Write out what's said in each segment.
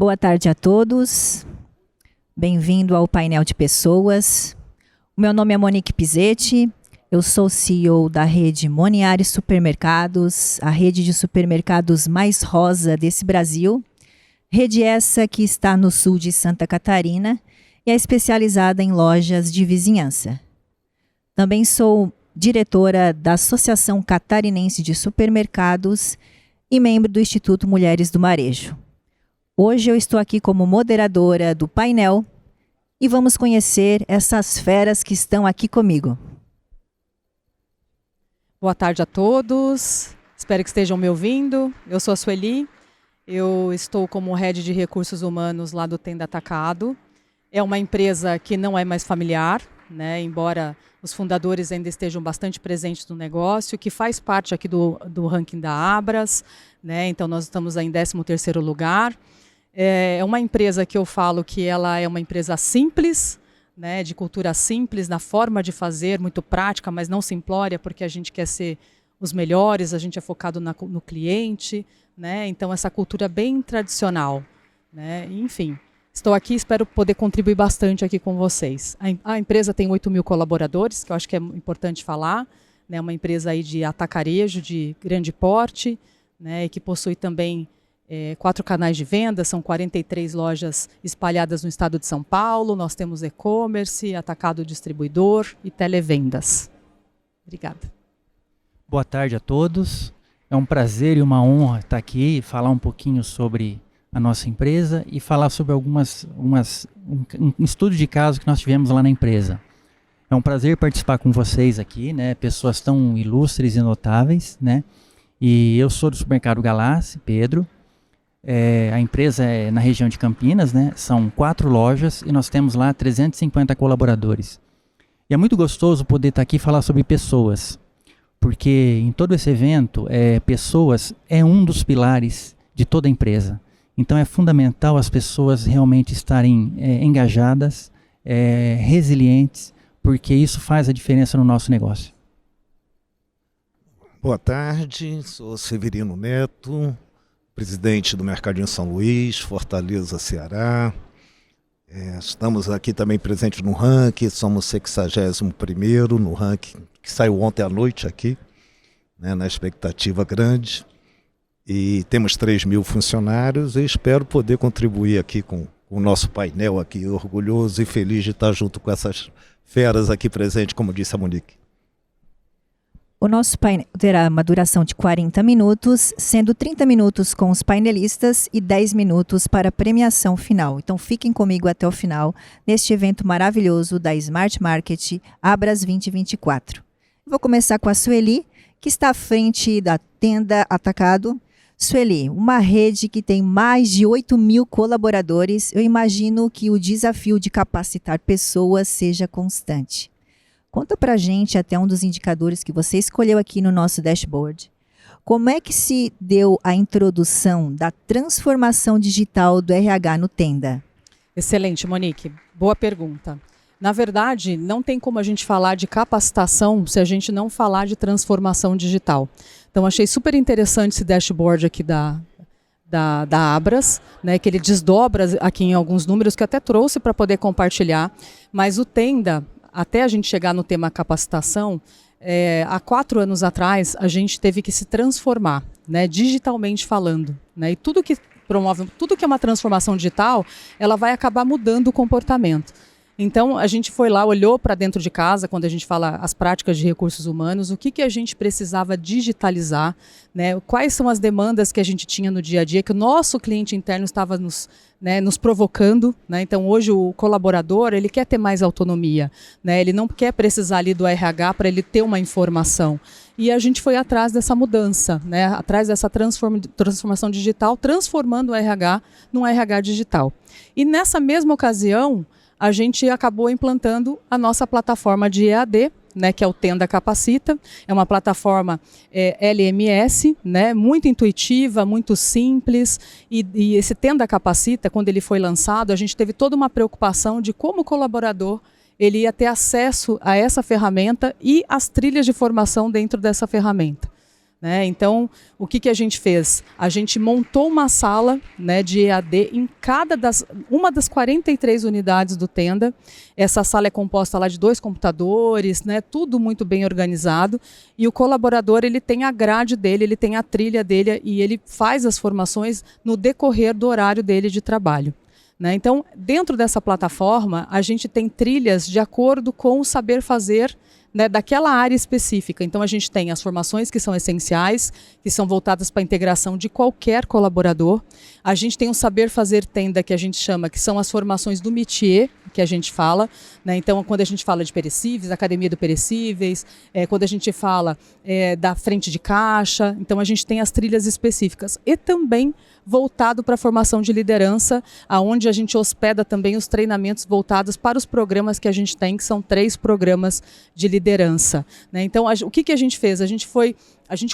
Boa tarde a todos. Bem-vindo ao painel de pessoas. O meu nome é Monique Pizzetti. Eu sou CEO da rede Moniari Supermercados, a rede de supermercados mais rosa desse Brasil. Rede essa que está no sul de Santa Catarina e é especializada em lojas de vizinhança. Também sou diretora da Associação Catarinense de Supermercados e membro do Instituto Mulheres do Marejo. Hoje eu estou aqui como moderadora do painel e vamos conhecer essas feras que estão aqui comigo. Boa tarde a todos, espero que estejam me ouvindo. Eu sou a Sueli, eu estou como Head de Recursos Humanos lá do Tenda Atacado. É uma empresa que não é mais familiar, né? Embora os fundadores ainda estejam bastante presentes no negócio, que faz parte aqui do ranking da Abras, né? Então nós estamos aí em 13º lugar. É uma empresa que eu falo que ela é uma empresa simples, né, de cultura simples, na forma de fazer, muito prática, mas não simplória, porque a gente quer ser os melhores, a gente é focado no cliente, né, então essa cultura bem tradicional, né, enfim. Estou aqui, espero poder contribuir bastante aqui com vocês. A empresa tem 8.000 colaboradores, que eu acho que é importante falar, né, uma empresa aí de atacarejo, de grande porte, né, e que possui também 4 canais de venda, são 43 lojas espalhadas no estado de São Paulo. Nós temos e-commerce, atacado distribuidor e televendas. Obrigada. Boa tarde a todos. É um prazer e uma honra estar aqui e falar um pouquinho sobre a nossa empresa e falar sobre um estudo de caso que nós tivemos lá na empresa. É um prazer participar com vocês aqui, né? Pessoas tão ilustres e notáveis, né? E eu sou do Supermercado Galassi, Pedro. A empresa é na região de Campinas, né? São 4 lojas e nós temos lá 350 colaboradores. E é muito gostoso poder estar aqui e falar sobre pessoas, porque em todo esse evento, pessoas é um dos pilares de toda a empresa. Então é fundamental as pessoas realmente estarem engajadas, resilientes, porque isso faz a diferença no nosso negócio. Boa tarde, sou Severino Neto, presidente do Mercadinho São Luís, Fortaleza, Ceará. Estamos aqui também presentes no ranking, somos 61º no ranking, que saiu ontem à noite aqui, né, na expectativa grande. E temos 3.000 funcionários e espero poder contribuir aqui com o nosso painel aqui, orgulhoso e feliz de estar junto com essas feras aqui presentes, como disse a Monique. O nosso painel terá uma duração de 40 minutos, sendo 30 minutos com os painelistas e 10 minutos para a premiação final. Então fiquem comigo até o final, neste evento maravilhoso da Smart Market Abras 2024. Vou começar com a Sueli, que está à frente da Tenda Atacado. Sueli, uma rede que tem mais de 8.000 colaboradores, eu imagino que o desafio de capacitar pessoas seja constante. Conta pra gente até um dos indicadores que você escolheu aqui no nosso dashboard. Como é que se deu a introdução da transformação digital do RH no Tenda? Excelente, Monique. Boa pergunta. Na verdade, não tem como a gente falar de capacitação se a gente não falar de transformação digital. Então, achei super interessante esse dashboard aqui da Abras, né, que ele desdobra aqui em alguns números que eu até trouxe para poder compartilhar, mas o Tenda, até a gente chegar no tema capacitação, há 4 anos atrás a gente teve que se transformar, né, digitalmente falando, né, e tudo que promove, tudo que é uma transformação digital, ela vai acabar mudando o comportamento. Então a gente foi lá, olhou para dentro de casa, quando a gente fala as práticas de recursos humanos, o que a gente precisava digitalizar, né, quais são as demandas que a gente tinha no dia a dia, que o nosso cliente interno estava nos provocando, né? Então hoje o colaborador ele quer ter mais autonomia, né? Ele não quer precisar ali do RH para ele ter uma informação. E a gente foi atrás dessa mudança, né? Atrás dessa transformação digital, transformando o RH num RH digital. E nessa mesma ocasião, a gente acabou implantando a nossa plataforma de EAD, né, que é o Tenda Capacita. É uma plataforma LMS, né, muito intuitiva, muito simples. E esse Tenda Capacita, quando ele foi lançado, a gente teve toda uma preocupação de como o colaborador ele ia ter acesso a essa ferramenta e as trilhas de formação dentro dessa ferramenta. né? Então, o que a gente fez? A gente montou uma sala, né, de EAD em uma das 43 unidades do Tenda. Essa sala é composta lá de 2 computadores, né, tudo muito bem organizado. E o colaborador, ele tem a grade dele, ele tem a trilha dele e ele faz as formações no decorrer do horário dele de trabalho. Né? Então, dentro dessa plataforma, a gente tem trilhas de acordo com o saber fazer, né, daquela área específica. Então, a gente tem as formações que são essenciais, que são voltadas para a integração de qualquer colaborador. A gente tem o saber fazer Tenda, que a gente chama, que são as formações do métier, que a gente fala. Né? Então, quando a gente fala de perecíveis, Academia do Perecíveis, quando a gente fala da frente de caixa, então a gente tem as trilhas específicas. E também voltado para a formação de liderança, aonde a gente hospeda também os treinamentos voltados para os programas que a gente tem, que são 3 programas de liderança. Né? Então, o que a gente fez? A gente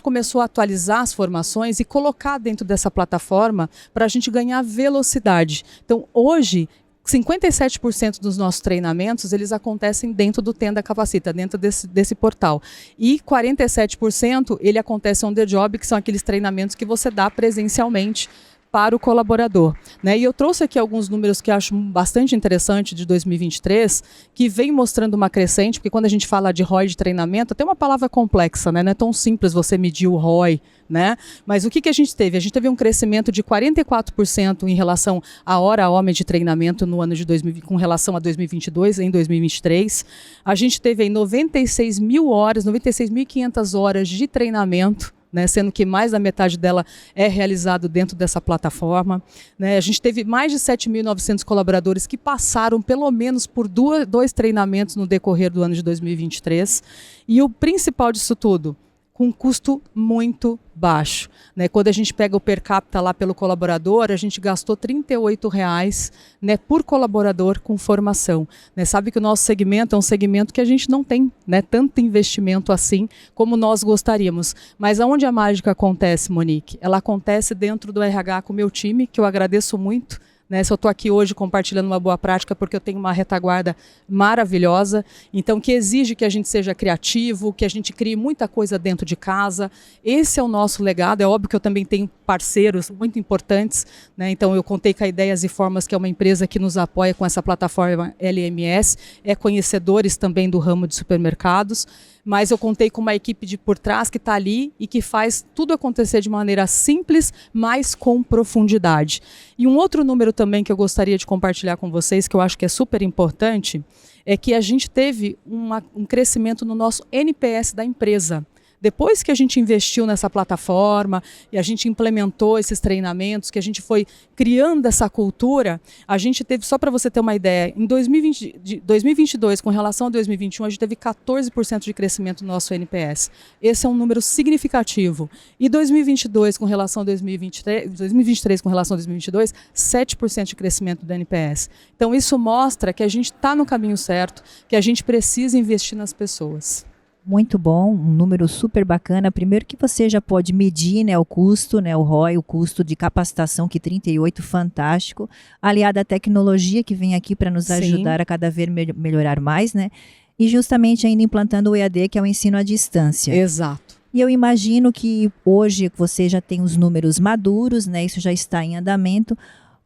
começou a atualizar as formações e colocar dentro dessa plataforma para a gente ganhar velocidade. Então, hoje, 57% dos nossos treinamentos, eles acontecem dentro do Tenda Capacita, dentro desse portal. E 47% ele acontece on the job, que são aqueles treinamentos que você dá presencialmente para o colaborador. Né? E eu trouxe aqui alguns números que eu acho bastante interessante de 2023, que vem mostrando uma crescente, porque quando a gente fala de ROI de treinamento, até uma palavra complexa, né? Não é tão simples você medir o ROI, né? Mas o que a gente teve? A gente teve um crescimento de 44% em relação à hora homem de treinamento no ano de 2020, com relação a 2022, em 2023. A gente teve aí 96.500 horas de treinamento, né, sendo que mais da metade dela é realizado dentro dessa plataforma. Né? A gente teve mais de 7.900 colaboradores que passaram pelo menos por 2 treinamentos no decorrer do ano de 2023. E o principal disso tudo, com um custo muito baixo. Né? Quando a gente pega o per capita lá pelo colaborador, a gente gastou R$ 38,00, né, por colaborador com formação. Né? Sabe que o nosso segmento é um segmento que a gente não tem, né, tanto investimento assim como nós gostaríamos. Mas aonde a mágica acontece, Monique? Ela acontece dentro do RH com o meu time, que eu agradeço muito. Né, se eu estou aqui hoje compartilhando uma boa prática porque eu tenho uma retaguarda maravilhosa, então que exige que a gente seja criativo, que a gente crie muita coisa dentro de casa. Esse é o nosso legado. É óbvio que eu também tenho parceiros muito importantes, né, então eu contei com a Ideias e Formas, que é uma empresa que nos apoia com essa plataforma LMS, conhecedores também do ramo de supermercados, mas eu contei com uma equipe por trás que está ali e que faz tudo acontecer de maneira simples, mas com profundidade. E um outro número também que eu gostaria de compartilhar com vocês, que eu acho que é super importante, é que a gente teve um crescimento no nosso NPS da empresa. Depois que a gente investiu nessa plataforma e a gente implementou esses treinamentos, que a gente foi criando essa cultura, a gente teve, só para você ter uma ideia, em 2022, com relação a 2021, a gente teve 14% de crescimento no nosso NPS. Esse é um número significativo. E 2022 com relação a 2023 com relação a 2022, 7% de crescimento do NPS. Então isso mostra que a gente está no caminho certo, que a gente precisa investir nas pessoas. Muito bom, um número super bacana. Primeiro que você já pode medir, né, o custo, né, o ROI, o custo de capacitação, que 38, fantástico. Aliado à tecnologia que vem aqui para nos ajudar a cada vez melhorar mais, né? E justamente ainda implantando o EAD, que é o ensino à distância. Exato. E eu imagino que hoje você já tem os números maduros, né? Isso já está em andamento.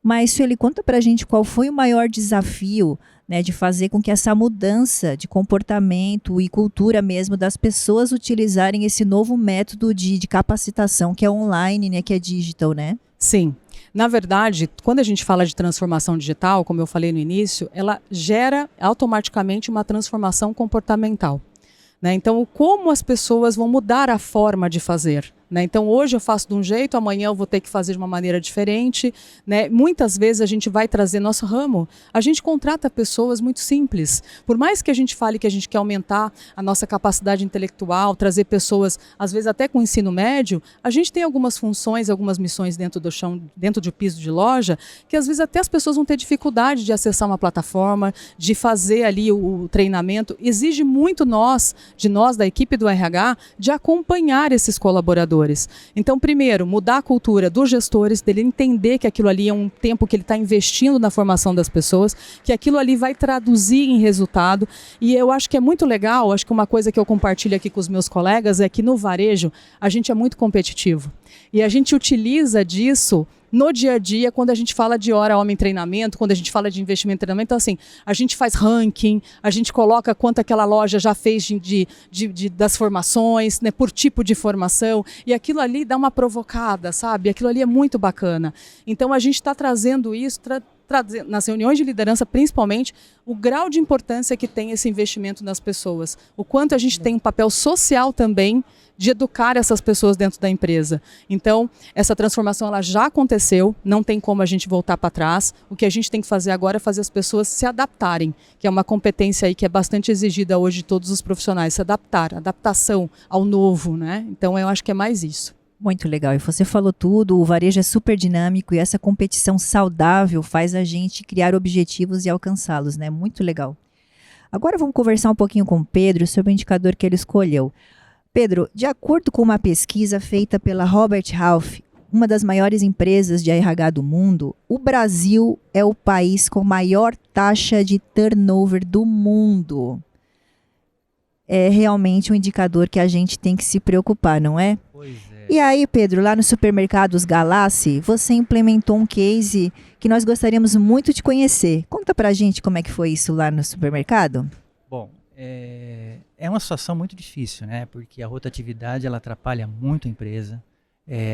Mas, Sueli, conta pra gente qual foi o maior desafio, né, de fazer com que essa mudança de comportamento e cultura mesmo das pessoas utilizarem esse novo método de capacitação, que é online, né, que é digital, né? Sim. Na verdade, quando a gente fala de transformação digital, como eu falei no início, ela gera automaticamente uma transformação comportamental. Né? Então, como as pessoas vão mudar a forma de fazer? Né? Então, hoje eu faço de um jeito, amanhã eu vou ter que fazer de uma maneira diferente. Né? Muitas vezes a gente vai trazer nosso ramo, a gente contrata pessoas muito simples. Por mais que a gente fale que a gente quer aumentar a nossa capacidade intelectual, trazer pessoas, às vezes até com ensino médio, a gente tem algumas funções, algumas missões dentro do chão, dentro do piso de loja, que às vezes até as pessoas vão ter dificuldade de acessar uma plataforma, de fazer ali o treinamento. Exige muito de nós da equipe do RH, de acompanhar esses colaboradores. colaboradores. Então, primeiro, mudar a cultura dos gestores, dele entender que aquilo ali é um tempo que ele está investindo na formação das pessoas, que aquilo ali vai traduzir em resultado. E eu acho que é muito legal, acho que uma coisa que eu compartilho aqui com os meus colegas é que no varejo a gente é muito competitivo. E a gente utiliza disso no dia a dia, quando a gente fala de hora homem treinamento, quando a gente fala de investimento em treinamento. Então, assim, a gente faz ranking, a gente coloca quanto aquela loja já fez das formações, né, por tipo de formação, e aquilo ali dá uma provocada, sabe? Aquilo ali é muito bacana. Então, a gente está trazendo isso, nas reuniões de liderança, principalmente, o grau de importância que tem esse investimento nas pessoas. O quanto a gente tem um papel social também de educar essas pessoas dentro da empresa. Então, essa transformação ela já aconteceu, não tem como a gente voltar para trás. O que a gente tem que fazer agora é fazer as pessoas se adaptarem, que é uma competência aí que é bastante exigida hoje de todos os profissionais, se adaptar, adaptação ao novo, né? Então, eu acho que é mais isso. Muito legal. E você falou tudo, o varejo é super dinâmico e essa competição saudável faz a gente criar objetivos e alcançá-los, né? Muito legal. Agora vamos conversar um pouquinho com o Pedro sobre o indicador que ele escolheu. Pedro, de acordo com uma pesquisa feita pela Robert Half, uma das maiores empresas de RH do mundo, o Brasil é o país com maior taxa de turnover do mundo. É realmente um indicador que a gente tem que se preocupar, não é? Pois é. E aí, Pedro, lá no Supermercados Galassi, você implementou um case que nós gostaríamos muito de conhecer. Conta pra gente como é que foi isso lá no supermercado. Bom, é uma situação muito difícil, né? Porque a rotatividade ela atrapalha muito a empresa.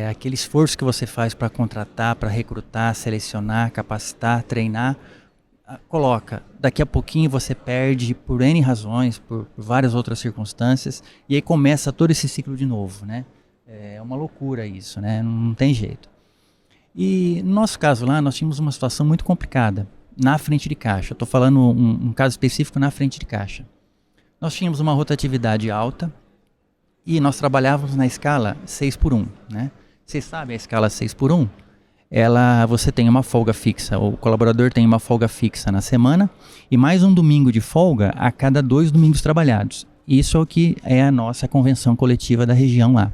Aquele esforço que você faz para contratar, para recrutar, selecionar, capacitar, treinar, coloca. Daqui a pouquinho você perde por N razões, por várias outras circunstâncias, e aí começa todo esse ciclo de novo, né? É uma loucura isso, né? Não tem jeito. E no nosso caso lá, nós tínhamos uma situação muito complicada na frente de caixa. Eu estou falando um caso específico na frente de caixa. Nós tínhamos uma rotatividade alta e nós trabalhávamos na escala 6x1, né? Vocês sabem a escala 6x1? Você tem uma folga fixa, o colaborador tem uma folga fixa na semana e mais um domingo de folga a cada 2 domingos trabalhados. Isso é o que é a nossa convenção coletiva da região lá.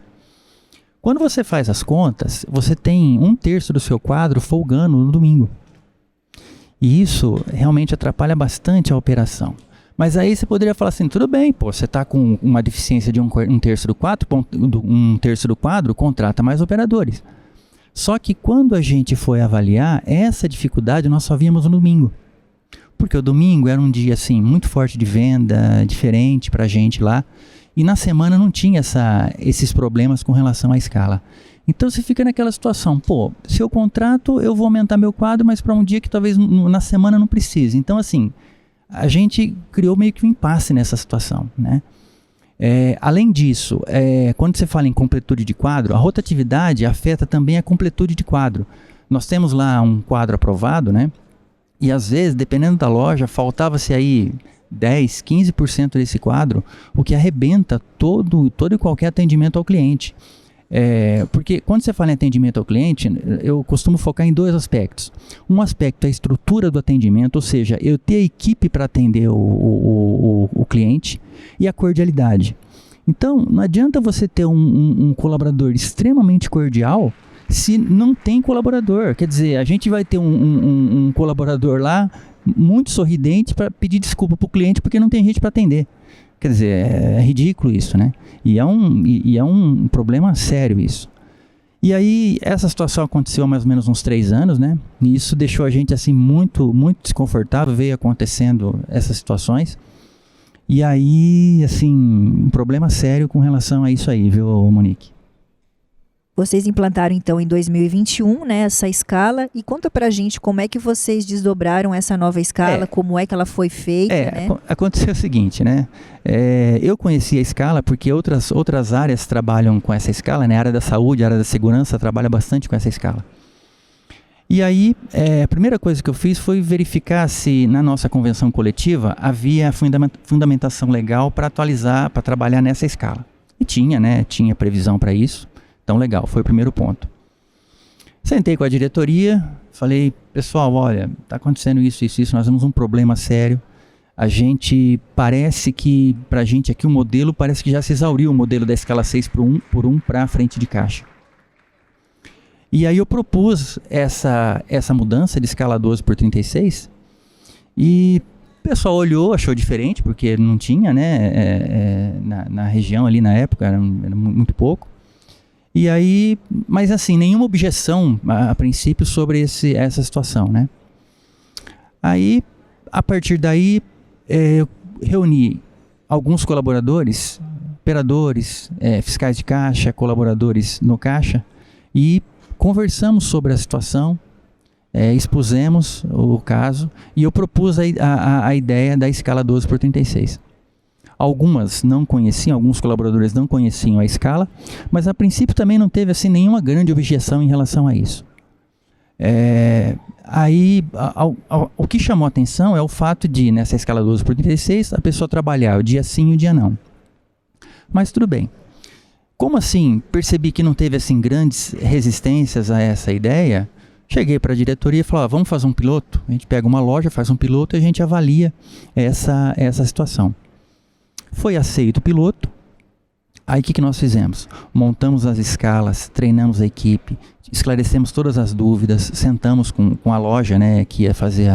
Quando você faz as contas, você tem 1/3 do seu quadro folgando no domingo. E isso realmente atrapalha bastante a operação. Mas aí você poderia falar assim, tudo bem, pô, você está com uma deficiência de 1/3 do quadro, contrata mais operadores. Só que quando a gente foi avaliar, essa dificuldade nós só víamos no domingo. Porque o domingo era um dia assim, muito forte de venda, diferente para a gente lá. E na semana não tinha esses problemas com relação à escala. Então você fica naquela situação, pô, se eu contrato, eu vou aumentar meu quadro, mas para um dia que talvez na semana não precise. Então assim, a gente criou meio que um impasse nessa situação, né? Além disso, quando você fala em completude de quadro, a rotatividade afeta também a completude de quadro. Nós temos lá um quadro aprovado, né? E às vezes, dependendo da loja, faltava-se aí 10, 15% desse quadro, o que arrebenta todo e qualquer atendimento ao cliente. Porque quando você fala em atendimento ao cliente, eu costumo focar em 2 aspectos. Um aspecto é a estrutura do atendimento, ou seja, eu ter a equipe para atender o cliente, e a cordialidade. Então, não adianta você ter um colaborador extremamente cordial se não tem colaborador. Quer dizer, a gente vai ter um colaborador lá muito sorridente para pedir desculpa para o cliente porque não tem gente para atender. Quer dizer, é ridículo isso, né? E é um problema sério isso. E aí, essa situação aconteceu há mais ou menos uns 3 anos, né? E isso deixou a gente assim muito, muito desconfortável, veio acontecendo essas situações. E aí, assim, um problema sério com relação a isso aí, viu, Monique? Vocês implantaram então em 2021, né, essa escala, e conta pra gente como é que vocês desdobraram essa nova escala, como é que ela foi feita, né? Aconteceu o seguinte, né, eu conheci a escala porque outras áreas trabalham com essa escala, né, a área da saúde, a área da segurança trabalha bastante com essa escala. E aí, a primeira coisa que eu fiz foi verificar se na nossa convenção coletiva havia fundamentação legal para atualizar, para trabalhar nessa escala. E tinha, né, tinha previsão para isso. Então, legal, foi o primeiro ponto. Sentei com a diretoria, falei, pessoal, olha, está acontecendo isso, nós temos um problema sério. a gente parece que, pra gente aqui, o modelo parece que já se exauriu, o modelo da escala 6x1 para a frente de caixa. E aí eu propus essa mudança de escala 12x36 e o pessoal olhou, achou diferente, porque não tinha, né, na região ali na época, era muito pouco. E aí, mas assim, nenhuma objeção a princípio sobre essa situação, né. Aí, a partir daí, eu reuni alguns colaboradores, operadores, fiscais de caixa, colaboradores no caixa, e conversamos sobre a situação, expusemos o caso, e eu propus a ideia da escala 12x36. Alguns colaboradores não conheciam a escala, mas a princípio também não teve assim, nenhuma grande objeção em relação a isso. Aí, o que chamou a atenção é o fato de, nessa escala 12x36, a pessoa trabalhar o dia sim e o dia não. Mas tudo bem. Como assim percebi que não teve assim, grandes resistências a essa ideia, cheguei para a diretoria e falei, vamos fazer um piloto? A gente pega uma loja, faz um piloto e a gente avalia essa situação. Foi aceito o piloto. Aí o que nós fizemos? Montamos as escalas, treinamos a equipe, esclarecemos todas as dúvidas, sentamos com a loja, né, que ia fazer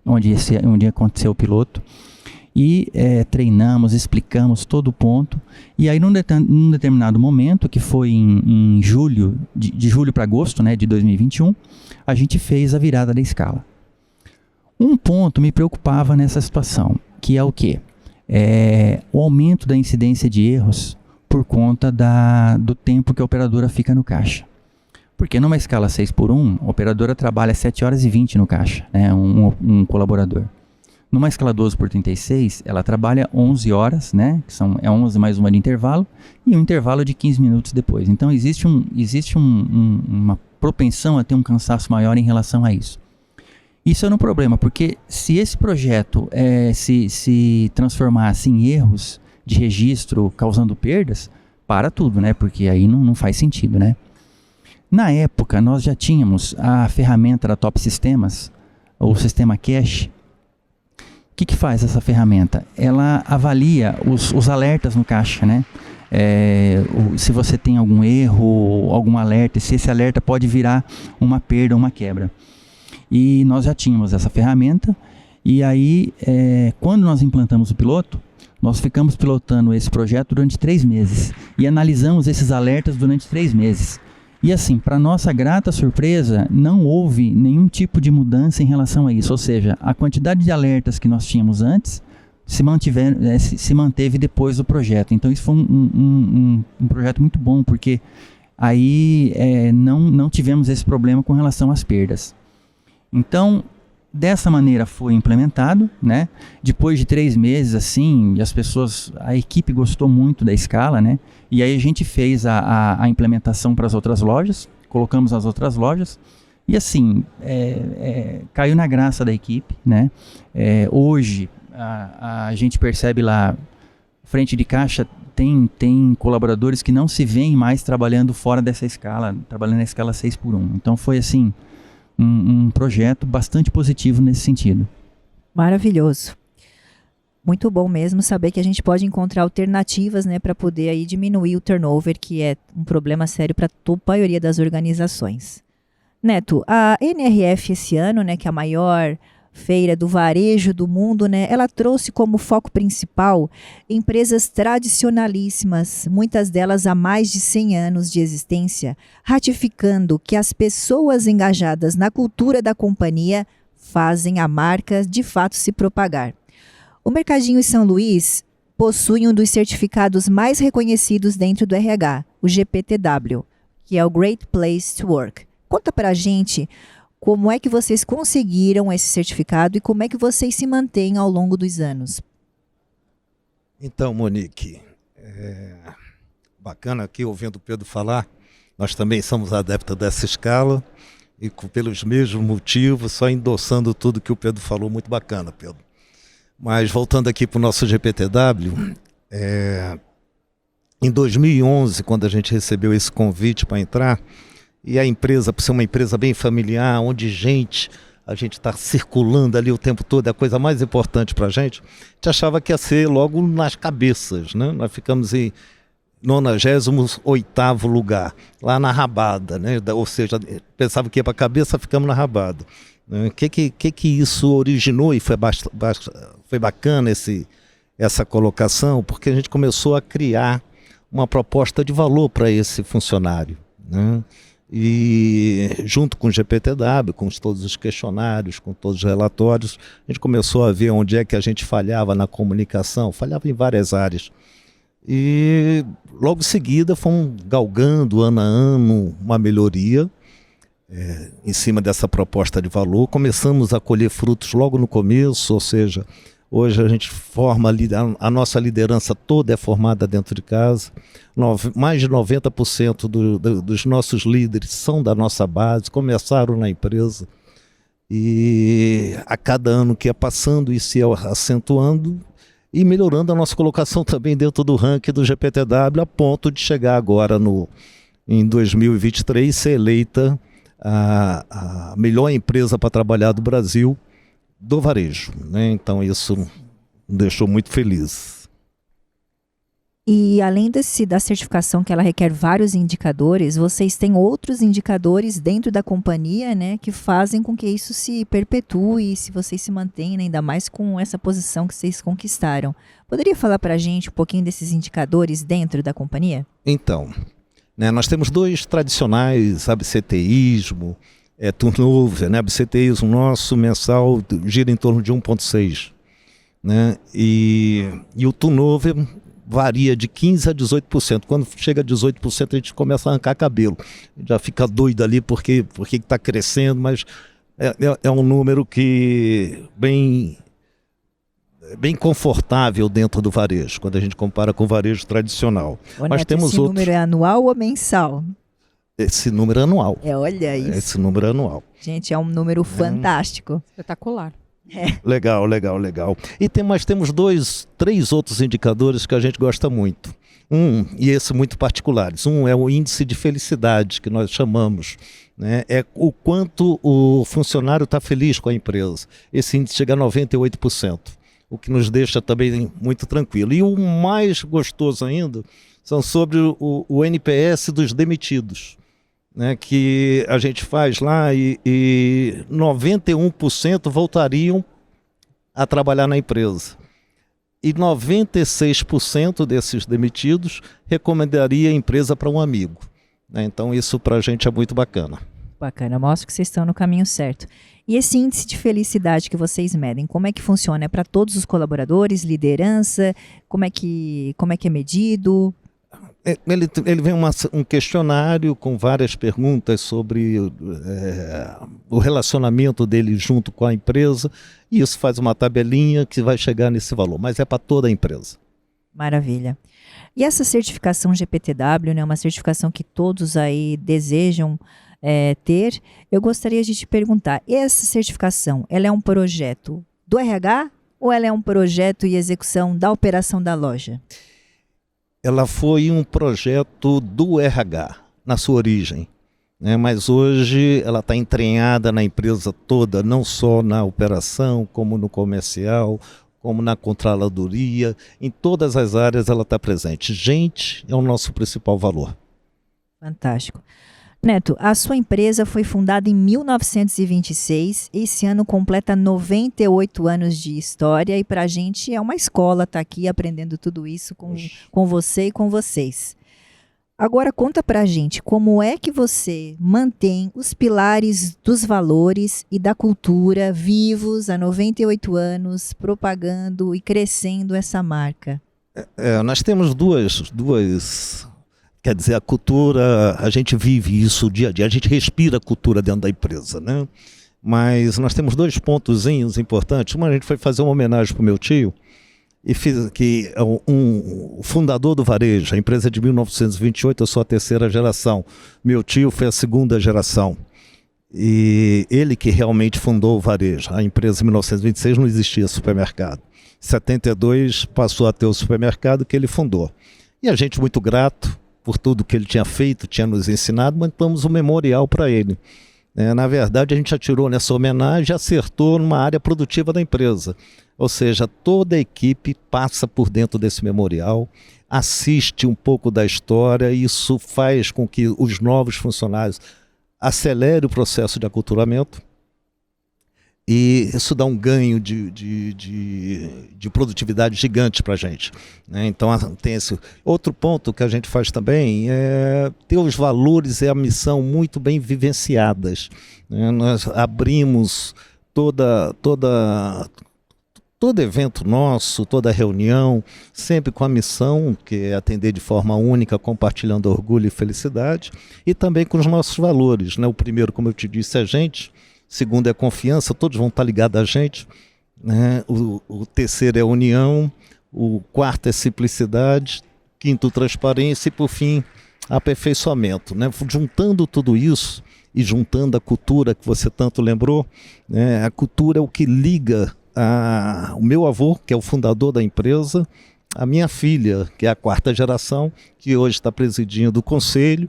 onde ia acontecer o piloto, e treinamos, explicamos todo o ponto. E aí num determinado momento, que foi em julho, de julho para agosto, né, de 2021, a gente fez a virada da escala. Um ponto me preocupava nessa situação, que é o quê? O aumento da incidência de erros por conta do tempo que a operadora fica no caixa. Porque numa escala 6x1, a operadora trabalha 7 horas e 20 no caixa, né, um colaborador. Numa escala 12x36, ela trabalha 11 horas, né, que é 11 mais uma de intervalo, e um intervalo de 15 minutos depois. Então existe uma propensão a ter um cansaço maior em relação a isso. Isso era um problema, porque se esse projeto se transformasse em erros de registro causando perdas, para tudo, né? Porque aí não faz sentido, né? Na época, nós já tínhamos a ferramenta da Top Sistemas, ou sistema Cache. O que faz essa ferramenta? Ela avalia os alertas no caixa, né? Se você tem algum erro, algum alerta, se esse alerta pode virar uma perda ou uma quebra. E nós já tínhamos essa ferramenta, e aí quando nós implantamos o piloto, nós ficamos pilotando esse projeto durante 3 meses e analisamos esses alertas durante 3 meses. E assim, para nossa grata surpresa, não houve nenhum tipo de mudança em relação a isso, ou seja, a quantidade de alertas que nós tínhamos antes se manteve depois do projeto. Então isso foi um projeto muito bom, porque aí não tivemos esse problema com relação às perdas. Então, dessa maneira foi implementado, né? Depois de 3 meses, assim, a equipe gostou muito da escala, né? E aí a gente fez a implementação para as outras lojas, colocamos as outras lojas, e assim, caiu na graça da equipe, né? Hoje, a gente percebe lá, frente de caixa, tem colaboradores que não se veem mais trabalhando fora dessa escala, trabalhando na escala 6x1. Então foi assim, um projeto bastante positivo nesse sentido. Maravilhoso. Muito bom mesmo saber que a gente pode encontrar alternativas, né, para poder aí diminuir o turnover, que é um problema sério para a maioria das organizações. Neto, a NRF esse ano, né, que é a maior feira do varejo do mundo, né, ela trouxe como foco principal empresas tradicionalíssimas, muitas delas há mais de 100 anos de existência, ratificando que as pessoas engajadas na cultura da companhia fazem a marca de fato se propagar. O Mercadinho São Luís possui um dos certificados mais reconhecidos dentro do RH, o GPTW, que é o Great Place to Work. Conta pra gente como é que vocês conseguiram esse certificado e como é que vocês se mantêm ao longo dos anos. Então, Monique, bacana aqui ouvindo o Pedro falar, nós também somos adeptos dessa escala e pelos mesmos motivos, só endossando tudo que o Pedro falou, muito bacana, Pedro. Mas voltando aqui para o nosso GPTW, em 2011, quando a gente recebeu esse convite para entrar, e a empresa, por ser uma empresa bem familiar, onde gente a gente está circulando ali o tempo todo, é a coisa mais importante para a gente achava que ia ser logo nas cabeças, né? Nós ficamos em 98º lugar, lá na rabada, né? Ou seja, pensava que ia para a cabeça, ficamos na rabada. O que isso originou, e foi bacana essa colocação, porque a gente começou a criar uma proposta de valor para esse funcionário, né? E junto com o GPTW, com todos os questionários, com todos os relatórios, a gente começou a ver onde é que a gente falhava na comunicação, falhava em várias áreas. E logo em seguida fomos galgando ano a ano uma melhoria em cima dessa proposta de valor. Começamos a colher frutos logo no começo, ou seja, hoje a gente forma, a nossa liderança toda é formada dentro de casa. Mais de 90% dos nossos líderes são da nossa base, começaram na empresa. E a cada ano que é passando, isso ia acentuando e melhorando a nossa colocação também dentro do ranking do GPTW, a ponto de chegar agora em 2023 ser eleita a melhor empresa para trabalhar do Brasil, do varejo, né? Então isso me deixou muito feliz. E além da certificação, que ela requer vários indicadores, vocês têm outros indicadores dentro da companhia, né, que fazem com que isso se perpetue, se vocês se mantenham, ainda mais com essa posição que vocês conquistaram. Poderia falar para a gente um pouquinho desses indicadores dentro da companhia? Então, né, nós temos dois tradicionais, absenteísmo, turnover, né? Absenteísmo nosso mensal gira em torno de 1,6, né? E o turnover varia de 15% a 18%. Quando chega a 18%, a gente começa a arrancar cabelo. Já fica doido ali porque está crescendo, mas é um número que bem confortável dentro do varejo, quando a gente compara com o varejo tradicional. Mas temos esse número é anual ou mensal? Esse número é anual. Olha isso. Esse número é anual. Gente, é um número fantástico. Espetacular. Legal. E temos 3 outros indicadores que a gente gosta muito. E esse muito particulares. É o índice de felicidade, que nós chamamos, né? É o quanto o funcionário está feliz com a empresa. Esse índice chega a 98%, o que nos deixa também muito tranquilo. E o mais gostoso ainda são sobre o NPS dos demitidos, né, que a gente faz lá e 91% voltariam a trabalhar na empresa. E 96% desses demitidos recomendaria a empresa para um amigo, né? Então isso para a gente é muito bacana. Bacana, mostra que vocês estão no caminho certo. E esse índice de felicidade que vocês medem, como é que funciona? É para todos os colaboradores, liderança? Como é que é medido? Ele vem um questionário com várias perguntas sobre o relacionamento dele junto com a empresa, e isso faz uma tabelinha que vai chegar nesse valor, mas é para toda a empresa. Maravilha. E essa certificação GPTW, né, uma certificação que todos aí desejam ter, eu gostaria de te perguntar, essa certificação, ela é um projeto do RH ou ela é um projeto e execução da operação da loja? Ela foi um projeto do RH, na sua origem, né? Mas hoje ela está entranhada na empresa toda, não só na operação, como no comercial, como na controladoria, em todas as áreas ela está presente. Gente é o nosso principal valor. Fantástico. Neto, a sua empresa foi fundada em 1926, esse ano completa 98 anos de história e para a gente é uma escola estar aqui aprendendo tudo isso com você e com vocês. Agora conta para a gente como é que você mantém os pilares dos valores e da cultura vivos há 98 anos, propagando e crescendo essa marca. Nós temos duas. Quer dizer, a cultura, a gente vive isso dia a dia, a gente respira a cultura dentro da empresa, né? Mas nós temos 2 pontozinhos importantes. A gente foi fazer uma homenagem para o meu tio, e fiz que o fundador do varejo, a empresa é de 1928, eu sou a 3ª geração. Meu tio foi a 2ª geração. E ele que realmente fundou o varejo. A empresa em 1926 não existia supermercado. Em 72 passou a ter o supermercado que ele fundou. E a gente muito grato por tudo que ele tinha feito, tinha nos ensinado, montamos um memorial para ele. Na verdade, a gente atirou nessa homenagem e acertou numa área produtiva da empresa. Ou seja, toda a equipe passa por dentro desse memorial, assiste um pouco da história, e isso faz com que os novos funcionários acelerem o processo de aculturamento. E isso dá um ganho de produtividade gigante para a gente, né? Então tem esse outro ponto que a gente faz também, é ter os valores e a missão muito bem vivenciadas, né? Nós abrimos todo evento nosso, toda reunião, sempre com a missão, que é atender de forma única, compartilhando orgulho e felicidade, e também com os nossos valores, né? O primeiro, como eu te disse, é a gente. Segundo é confiança, todos vão estar ligados a gente, né? O terceiro é união, o quarto é simplicidade, quinto transparência e por fim aperfeiçoamento, né? Juntando tudo isso e juntando a cultura que você tanto lembrou, né? A cultura é o que liga o meu avô, que é o fundador da empresa, a minha filha, que é a quarta geração, que hoje está presidindo o conselho,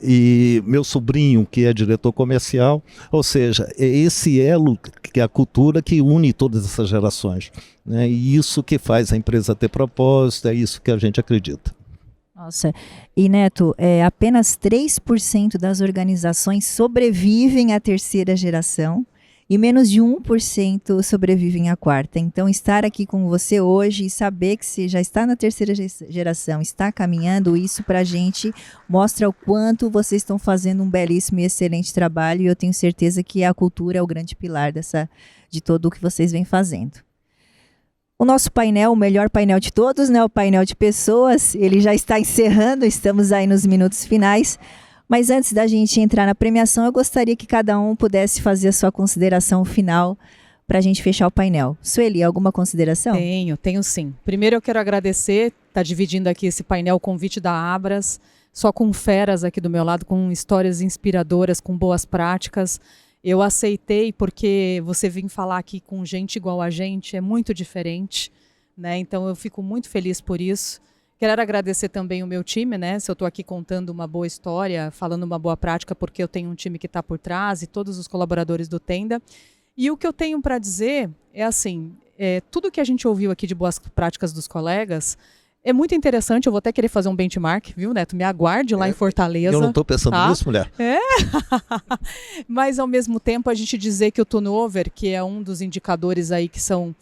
e meu sobrinho, que é diretor comercial. Ou seja, é esse elo que é a cultura que une todas essas gerações, né? E isso que faz a empresa ter propósito, é isso que a gente acredita. Nossa, e Neto, apenas 3% das organizações sobrevivem à terceira geração e menos de 1% sobrevivem à quarta. Então, estar aqui com você hoje e saber que você já está na terceira geração, está caminhando, isso para a gente mostra o quanto vocês estão fazendo um belíssimo e excelente trabalho, e eu tenho certeza que a cultura é o grande pilar de tudo o que vocês vêm fazendo. O nosso painel, o melhor painel de todos, né, o painel de pessoas, ele já está encerrando, estamos aí nos minutos finais. Mas antes da gente entrar na premiação, eu gostaria que cada um pudesse fazer a sua consideração final para a gente fechar o painel. Sueli, alguma consideração? Tenho sim. Primeiro eu quero agradecer, tá dividindo aqui esse painel, o convite da Abras, só com feras aqui do meu lado, com histórias inspiradoras, com boas práticas. Eu aceitei porque você vir falar aqui com gente igual a gente é muito diferente, né? Então eu fico muito feliz por isso. Quero agradecer também o meu time, né? Se eu estou aqui contando uma boa história, falando uma boa prática, porque eu tenho um time que está por trás e todos os colaboradores do Tenda. E o que eu tenho para dizer é assim, tudo que a gente ouviu aqui de boas práticas dos colegas é muito interessante. Eu vou até querer fazer um benchmark, viu, Neto? Me aguarde lá em Fortaleza. Eu não estou pensando nisso, mulher. Mas, ao mesmo tempo, a gente dizer que o turnover, que é um dos indicadores aí que são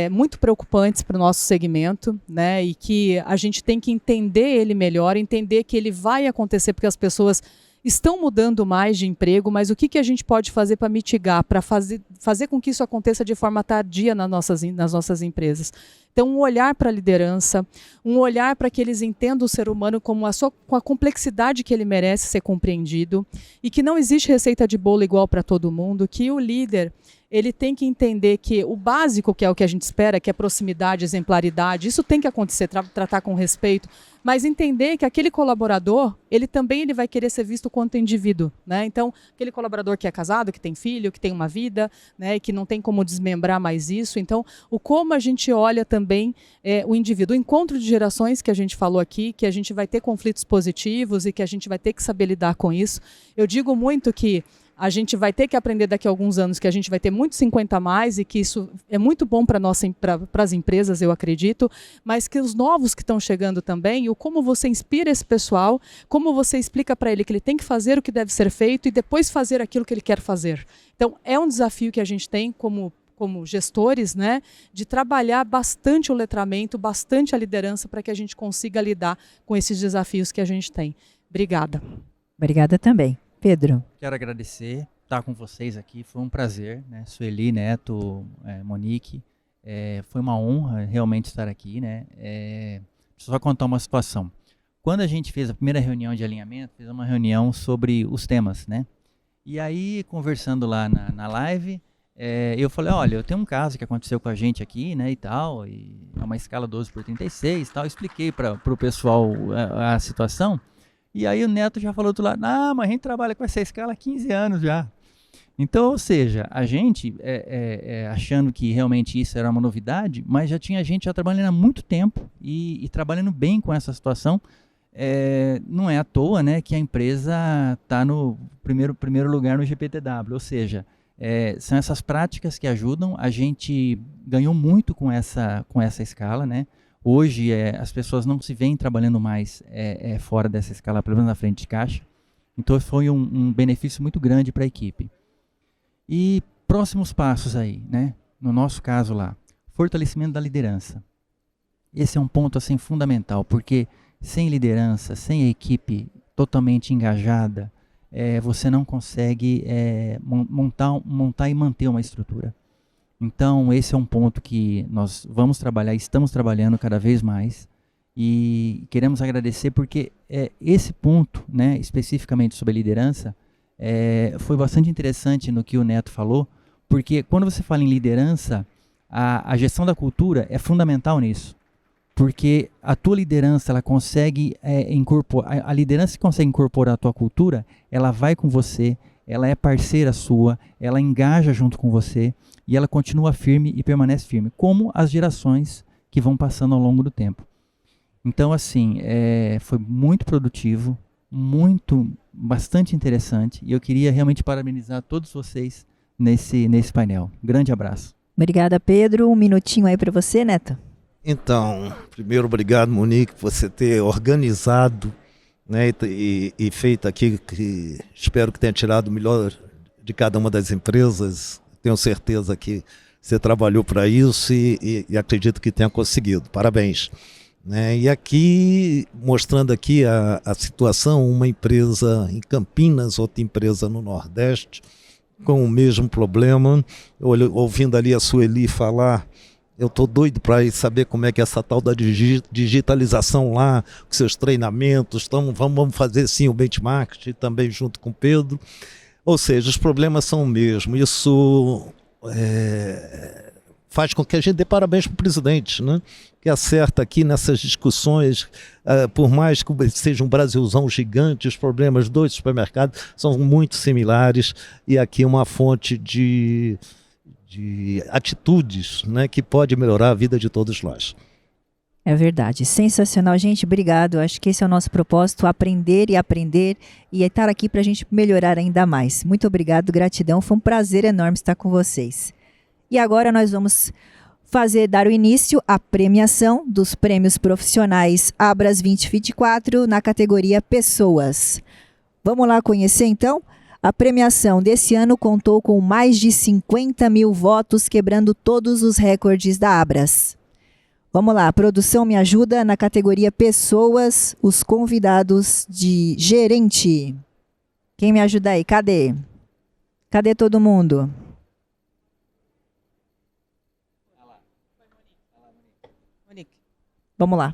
muito preocupantes para o nosso segmento, né? E que a gente tem que entender ele melhor, entender que ele vai acontecer porque as pessoas estão mudando mais de emprego, mas o que a gente pode fazer para mitigar, para fazer com que isso aconteça de forma tardia nas nossas empresas. Então, um olhar para a liderança, um olhar para que eles entendam o ser humano com a complexidade que ele merece ser compreendido, e que não existe receita de bolo igual para todo mundo, que o líder ele tem que entender que o básico, que é o que a gente espera, que é proximidade, exemplaridade, isso tem que acontecer, tratar com respeito, mas entender que aquele colaborador, ele vai querer ser visto quanto indivíduo, né? Então, aquele colaborador que é casado, que tem filho, que tem uma vida, né, e que não tem como desmembrar mais isso. Então, como a gente olha também o indivíduo. O encontro de gerações que a gente falou aqui, que a gente vai ter conflitos positivos e que a gente vai ter que saber lidar com isso. Eu digo muito que a gente vai ter que aprender daqui a alguns anos que a gente vai ter muito 50 a mais e que isso é muito bom para as empresas, eu acredito, mas que os novos que estão chegando também, o como você inspira esse pessoal, como você explica para ele que ele tem que fazer o que deve ser feito e depois fazer aquilo que ele quer fazer. Então, é um desafio que a gente tem como gestores, né, de trabalhar bastante o letramento, bastante a liderança para que a gente consiga lidar com esses desafios que a gente tem. Obrigada. Obrigada também. Pedro. Quero agradecer estar com vocês aqui, foi um prazer, né? Sueli, Neto, Monique, foi uma honra realmente estar aqui, né? Só contar uma situação. Quando a gente fez a primeira reunião de alinhamento, fez uma reunião sobre os temas, né? E aí, conversando lá na live, eu falei, olha, eu tenho um caso que aconteceu com a gente aqui, né, e tal, e é uma escala 12/36 e tal, expliquei para o pessoal a situação. E aí o Neto já falou do outro lado, mas a gente trabalha com essa escala há 15 anos já. Então, ou seja, a gente achando que realmente isso era uma novidade, mas já tinha gente já trabalhando há muito tempo e trabalhando bem com essa situação. não é à toa, né, que a empresa está no primeiro lugar no GPTW, ou seja, são essas práticas que ajudam. A gente ganhou muito com essa escala, né? Hoje as pessoas não se veem trabalhando mais fora dessa escala, pelo menos na frente de caixa. Então foi um benefício muito grande para a equipe. E próximos passos aí, né? No nosso caso lá, fortalecimento da liderança. Esse é um ponto assim fundamental, porque sem liderança, sem a equipe totalmente engajada, você não consegue montar e manter uma estrutura. Então esse é um ponto que nós vamos trabalhar, estamos trabalhando cada vez mais, e queremos agradecer porque esse ponto, né, especificamente sobre a liderança, foi bastante interessante no que o Neto falou, porque quando você fala em liderança, a gestão da cultura é fundamental nisso. Porque a tua liderança, ela consegue incorporar, a liderança que consegue incorporar a tua cultura, ela vai com você, ela é parceira sua, ela engaja junto com você e ela continua firme e permanece firme, como as gerações que vão passando ao longo do tempo. Então, assim, foi muito produtivo, bastante interessante, e eu queria realmente parabenizar todos vocês nesse painel. Grande abraço. Obrigada, Pedro. Um minutinho aí para você, Neto. Então, primeiro, obrigado, Monique, por você ter organizado, né, e feito aqui, que espero que tenha tirado o melhor de cada uma das empresas. Tenho certeza que você trabalhou para isso e acredito que tenha conseguido. Parabéns. Né? E aqui, mostrando aqui a situação, uma empresa em Campinas, outra empresa no Nordeste, com o mesmo problema. Ouvindo ali a Sueli falar, eu estou doido para saber como é que é essa tal da digitalização lá, com seus treinamentos. Então, vamos fazer sim o benchmark também junto com o Pedro. Ou seja, os problemas são o mesmo. Isso faz com que a gente dê parabéns para o presidente, né? Que acerta aqui nessas discussões, por mais que seja um Brasilzão gigante, os problemas dos supermercados são muito similares, e aqui uma fonte de atitudes, né, que pode melhorar a vida de todos nós. É verdade, sensacional, gente, obrigado. Acho que esse é o nosso propósito, aprender e estar aqui para a gente melhorar ainda mais. Muito obrigado, gratidão, foi um prazer enorme estar com vocês. E agora nós vamos dar o início à premiação dos prêmios profissionais Abras 2024 na categoria Pessoas. Vamos lá conhecer então? A premiação desse ano contou com mais de 50 mil votos, quebrando todos os recordes da Abras. Vamos lá, a produção me ajuda na categoria Pessoas, os convidados de gerente. Quem me ajuda aí? Cadê? Cadê todo mundo? Vamos lá.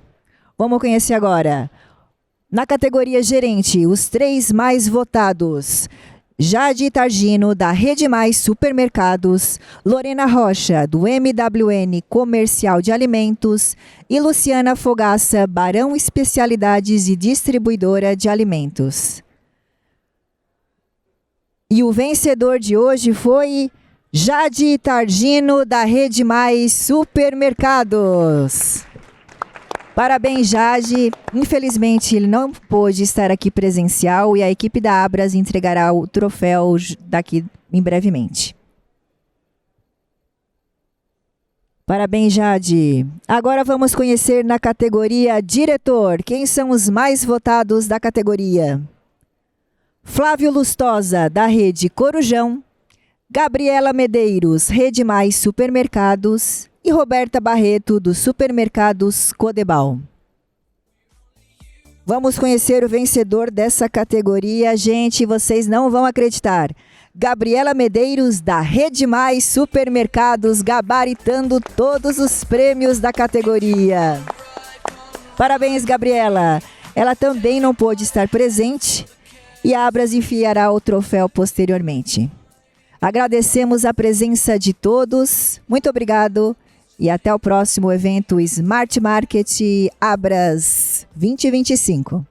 Vamos conhecer agora. Na categoria gerente, os 3 mais votados. Jade Targino, da Rede Mais Supermercados, Lorena Rocha, do MWN Comercial de Alimentos e Luciana Fogaça, Barão Especialidades e Distribuidora de Alimentos. E o vencedor de hoje foi Jade Targino, da Rede Mais Supermercados. Parabéns, Jade. Infelizmente, ele não pôde estar aqui presencial e a equipe da Abras entregará o troféu daqui em brevemente. Parabéns, Jade. Agora vamos conhecer na categoria Diretor. Quem são os mais votados da categoria? Flávio Lustosa, da Rede Corujão. Gabriela Medeiros, Rede Mais Supermercados. E Roberta Barreto, dos Supermercados Codebal. Vamos conhecer o vencedor dessa categoria. Gente, vocês não vão acreditar. Gabriela Medeiros, da Rede Mais Supermercados, gabaritando todos os prêmios da categoria. Parabéns, Gabriela. Ela também não pôde estar presente e a Abras enviará o troféu posteriormente. Agradecemos a presença de todos. Muito obrigado. E até o próximo evento Smart Market Abras 2025.